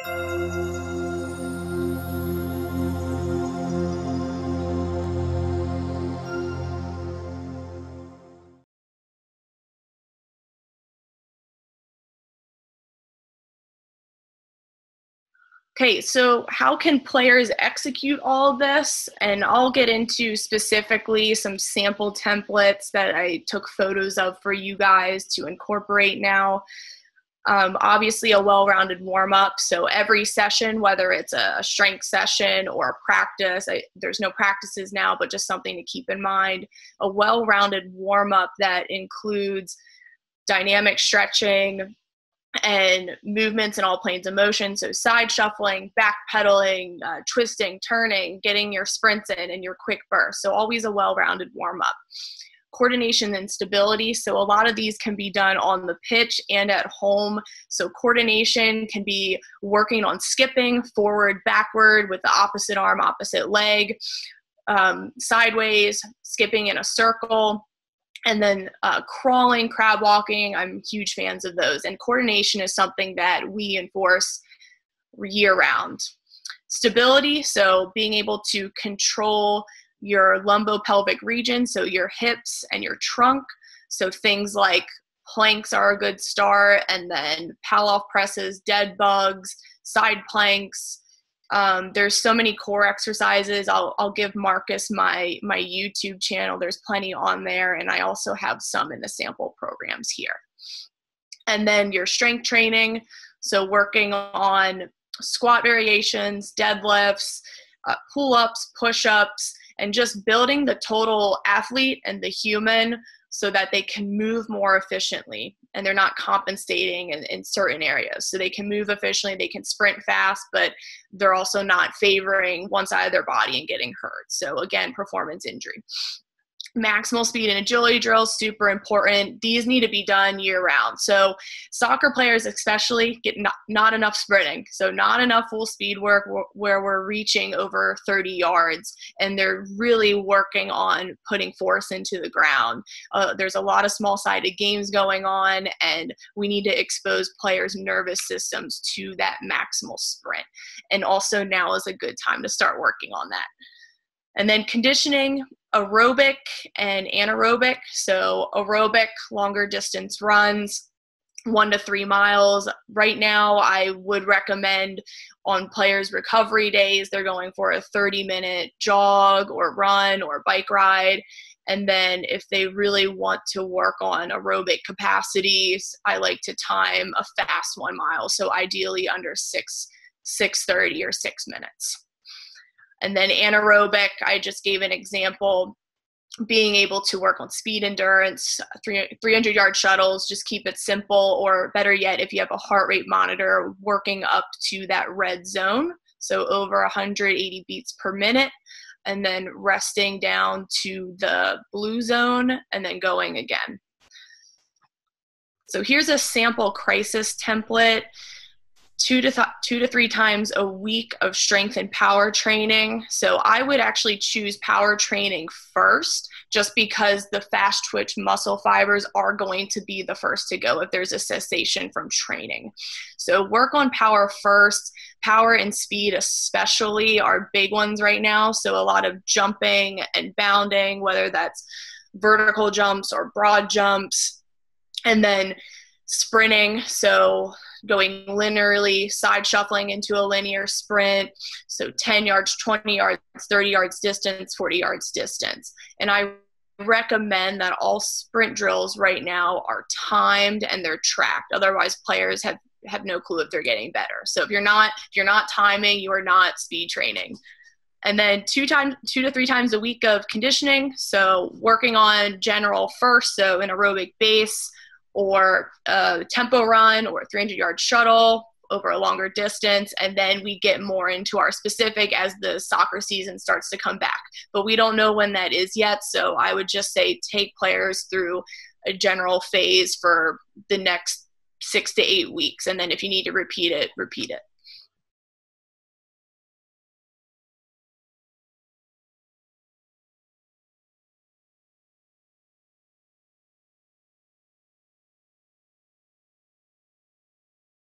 Okay, so how can players execute all of this? And I'll get into specifically some sample templates that I took photos of for you guys to incorporate now. Obviously a well-rounded warm-up, so every session, whether it's a strength session or a practice, there's no practices now, but just something to keep in mind, a well-rounded warm-up that includes dynamic stretching and movements in all planes of motion, so side shuffling, back pedaling, twisting, turning, getting your sprints in and your quick bursts, so always a well-rounded warm-up. Coordination and stability, so a lot of these can be done on the pitch and at home. So coordination can be working on skipping forward, backward with the opposite arm, opposite leg, sideways, skipping in a circle, and then crawling, crab walking. I'm huge fans of those. And coordination is something that we enforce year round. Stability, so being able to control your lumbopelvic region, so your hips and your trunk. So things like planks are a good start, and then Palloff presses, dead bugs, side planks. There's so many core exercises. I'll give Marcus my YouTube channel. There's plenty on there, and I also have some in the sample programs here. And then your strength training, so working on squat variations, deadlifts, pull-ups, push-ups, and just building the total athlete and the human so that they can move more efficiently and they're not compensating in certain areas. So they can move efficiently, they can sprint fast, but they're also not favoring one side of their body and getting hurt. So again, performance injury. Maximal speed and agility drills, super important. These need to be done year round. So soccer players especially get not enough sprinting. So not enough full speed work where we're reaching over 30 yards and they're really working on putting force into the ground. There's a lot of small-sided games going on and we need to expose players' nervous systems to that maximal sprint. And also now is a good time to start working on that. And then conditioning, aerobic and anaerobic. So aerobic, longer distance runs, 1 to 3 miles. Right now, I would recommend on players' recovery days, they're going for a 30-minute jog or run or bike ride. And then if they really want to work on aerobic capacities, I like to time a fast 1 mile. So ideally under 6:30 or 6 minutes. And then anaerobic, I just gave an example, being able to work on speed endurance, 300-yard shuttles, just keep it simple, or better yet, if you have a heart rate monitor, working up to that red zone, so over 180 beats per minute, and then resting down to the blue zone, and then going again. So here's a sample crisis template. 2 to 3 times a week of strength and power training. So I would actually choose power training first, just because the fast twitch muscle fibers are going to be the first to go if there's a cessation from training. So work on power first. Power and speed especially are big ones right now. So a lot of jumping and bounding, whether that's vertical jumps or broad jumps. And then sprinting, so going linearly, side shuffling into a linear sprint, so 10 yards, 20 yards, 30 yards distance, 40 yards distance. And I recommend that all sprint drills right now are timed and they're tracked. Otherwise, players have no clue if they're getting better. So if you're not timing, you are not speed training. And then 2 to 3 times a week of conditioning, so working on general first, so an aerobic base, or a tempo run or a 300-yard shuttle over a longer distance. And then we get more into our specific as the soccer season starts to come back. But we don't know when that is yet. So I would just say take players through a general phase for the next 6 to 8 weeks. And then if you need to repeat it, repeat it.